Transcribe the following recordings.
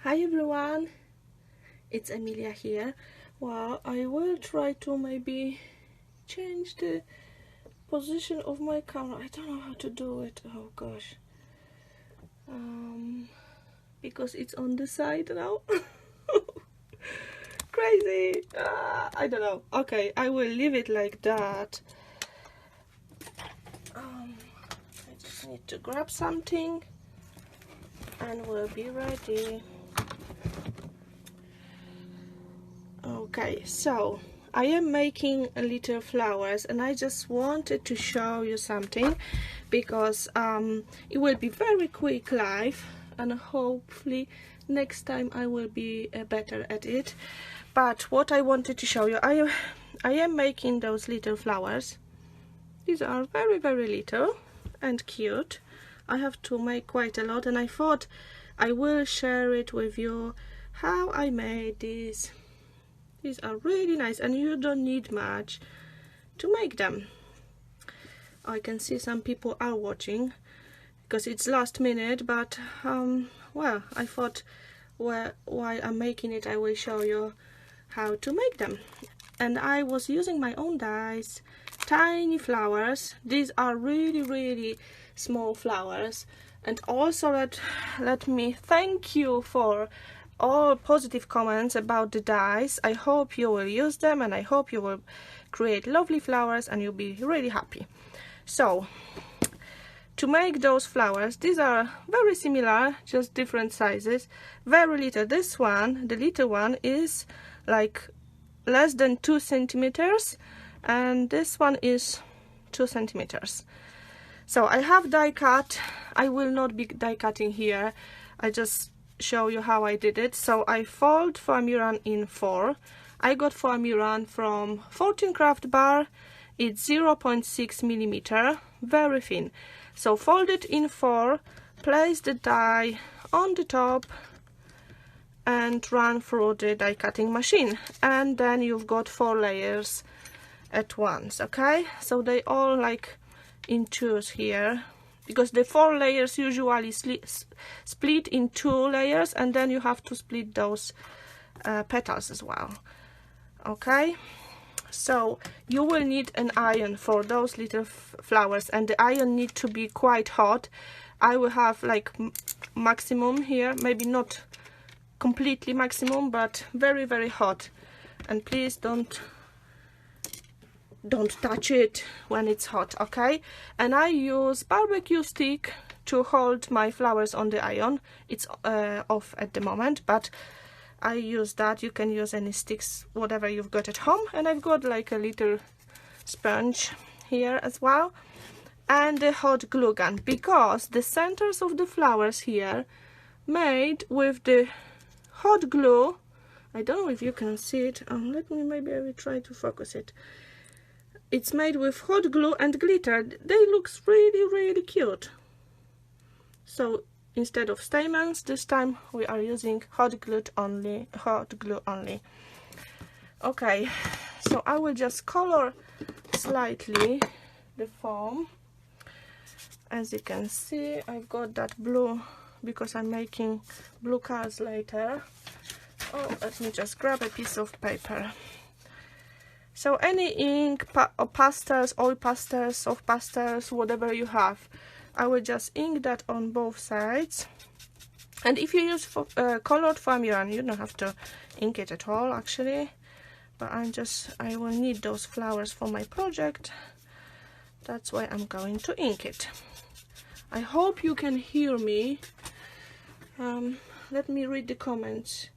Hi everyone, it's Emilia here. Well, I will try to maybe change the position of my camera. I don't know how to do it. Oh gosh. Because it's on the side now. Crazy. I don't know. Okay, I will leave it like that. I just need to grab something and we'll be ready. Okay, so I am making little flowers and I just wanted to show you something because it will be very quick live and hopefully next time I will be better at it. But what I wanted to show you, I am making those little flowers. These are very little and cute. I have to make quite a lot and I thought I will share it with you how I made these. These are really nice and you don't need much to make them. I can see some people are watching because it's last minute, but well, I thought while I'm making it I will show you how to make them. And I was using my own dies, tiny flowers. These are really small flowers. And also let me thank you for all positive comments about the dies. I hope you will use them and I hope you will create lovely flowers and you'll be really happy. So to make those flowers, these are very similar, just different sizes, very little. This one, the little one, is like less than 2 centimeters and this one is 2 centimeters. So I have die cut. I will not be die cutting here. I just show you how I did it. So I fold Foamiran in 4. I got Foamiran from 14 Craft Bar. It's 0.6 millimeter, very thin. So fold it in 4, place the die on the top and run through the die cutting machine, and then you've got 4 layers at once. Okay, so they all like in twos here, because the 4 layers usually split in 2 layers and then you have to split those petals as well. Okay, so you will need an iron for those little flowers and the iron need to be quite hot. I will have like maximum here, maybe not completely maximum, but very hot. And please don't touch it when it's hot, okay? And I use barbecue stick to hold my flowers on the iron. It's off at the moment, but I use that. You can use any sticks, whatever you've got at home. And I've got like a little sponge here as well, and the hot glue gun, because the centers of the flowers here made with the hot glue. I don't know if you can see it. Let me, maybe I will try to focus it. It's made with hot glue and glitter. They look really cute. So instead of stamens, this time we are using hot glue only. Okay, so I will just color slightly the foam. As you can see, I've got that blue because I'm making blue cards later. Oh, let me just grab a piece of paper. So any ink, or pastels, oil pastels, soft pastels, whatever you have, I will just ink that on both sides. And if you use colored Foamiran, you don't have to ink it at all actually. But I will need those flowers for my project. That's why I'm going to ink it. I hope you can hear me. Let me read the comments.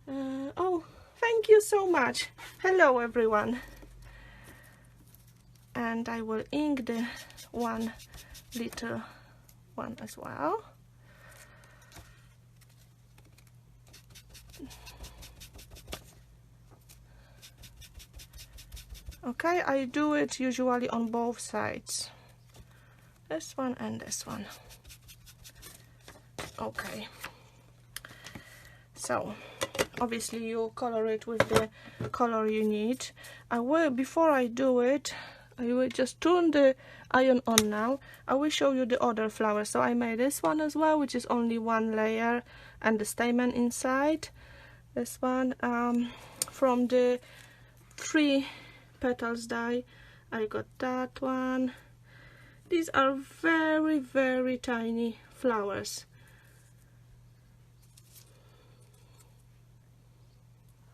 Oh, thank you so much. Hello everyone. And I will ink the one little one as well. Okay, I do it usually on both sides. This one and this one. Okay. So obviously you color it with the color you need. I will, before I do it, I will just turn the iron on now. I will show you the other flowers. So I made this one as well, which is only 1 layer, and the stamen inside. This one from the 3 petals die, I got that one. These are very, very tiny flowers.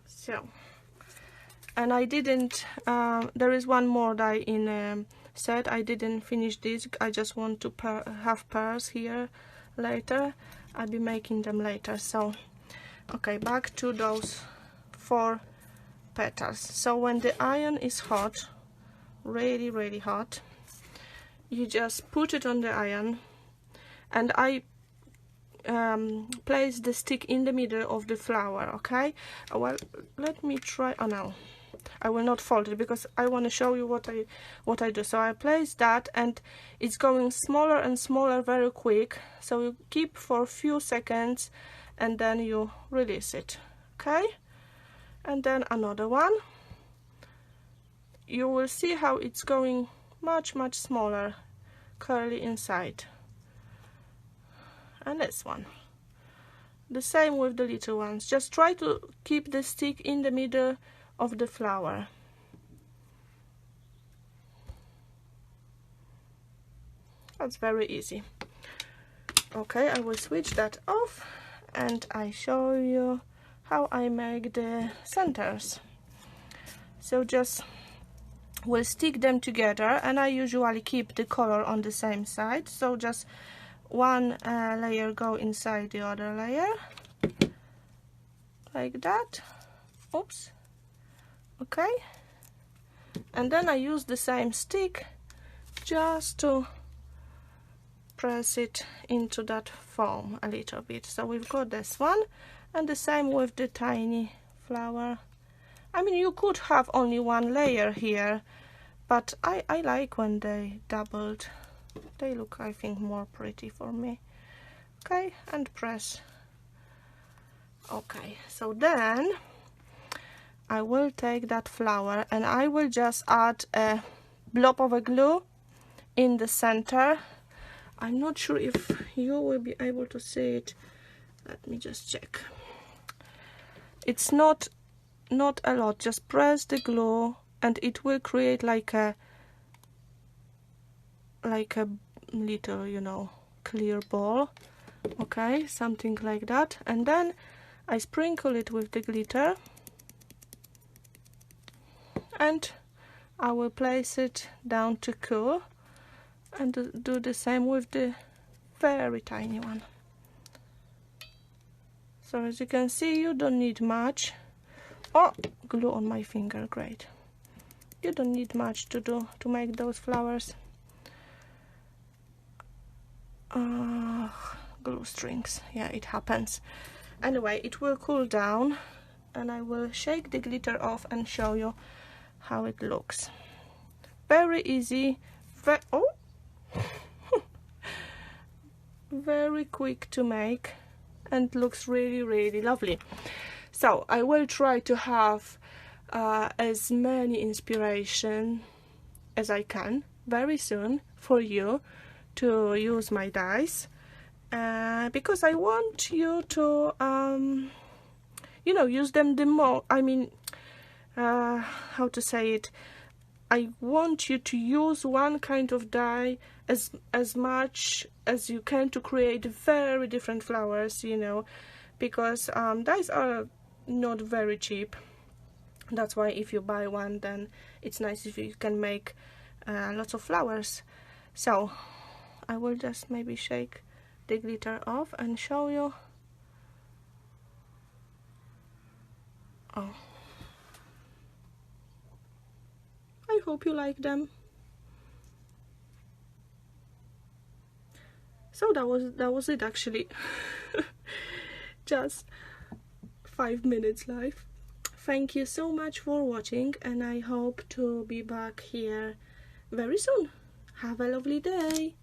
So, and I didn't, there is one more die in set. I didn't finish this. I just want to have pairs here later. I'll be making them later. So, okay, back to those 4 petals. So when the iron is hot, really, really hot, you just put it on the iron, and I place the stick in the middle of the flower. Okay, well, let me try. Oh no, I will not fold it because I want to show you what I do. So I place that, and it's going smaller and smaller very quick, so you keep for a few seconds and then you release it. Okay, and then another one. You will see how it's going much smaller, curly inside. And this one, the same with the little ones. Just try to keep the stick in the middle of the flower. That's very easy. Okay, I will switch that off and I show you how I make the centers. So just we'll stick them together, and I usually keep the color on the same side, so just one layer go inside the other layer, like that. Oops. Okay, and then I use the same stick just to press it into that foam a little bit. So we've got this one, and the same with the tiny flower. I mean, you could have only one layer here, but I like when they doubled. They look, I think, more pretty for me. Okay, and press. Okay, so then I will take that flower and I will just add a blob of a glue in the center. I'm not sure if you will be able to see it. Let me just check. It's not a lot. Just press the glue and it will create like a little, you know, clear ball. Okay, something like that. And then I sprinkle it with the glitter, and I will place it down to cool, and do the same with the very tiny one. So as you can see, you don't need much. Oh, glue on my finger, great. You don't need much to make those flowers. Glue strings, yeah, it happens. Anyway, it will cool down and I will shake the glitter off and show you how it looks. Very easy, very quick to make, and looks really, really lovely. So I will try to have as many inspiration as I can very soon for you to use my dies, because I want you to you know, use them the more. I mean, how to say it, I want you to use one kind of dye as much as you can to create very different flowers, you know, because dyes are not very cheap. That's why if you buy one, then it's nice if you can make lots of flowers. So I will just maybe shake the glitter off and show you. Oh, I hope you like them. So that was it actually. Just 5 minutes live. Thank you so much for watching, and I hope to be back here very soon. Have a lovely day.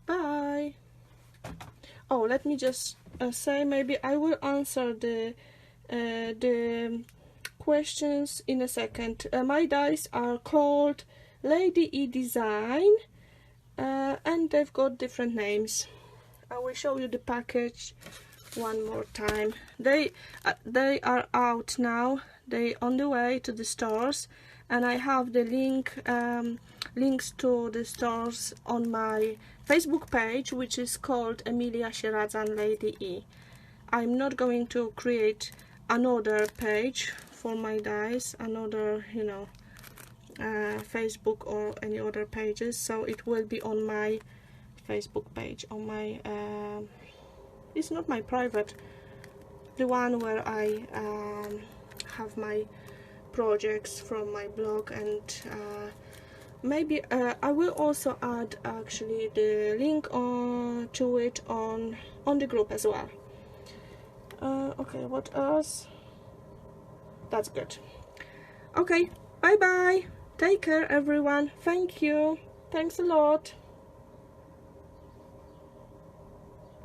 Bye. Oh, let me just say, maybe I will answer the questions in a second. My dies are called Lady E Design, and they've got different names. I will show you the package one more time. They are out now. They on the way to the stores, and I have the links to the stores on my Facebook page, which is called Emilia Sieradzan Lady E. I'm not going to create another page for my dies, another, you know, Facebook or any other pages, so it will be on my Facebook page, on my it's not my private, the one where I have my projects from my blog, and maybe I will also add actually the link to it on the group as well. Okay, what else? That's good. Okay, bye bye. Take care, everyone. Thank you. Thanks a lot.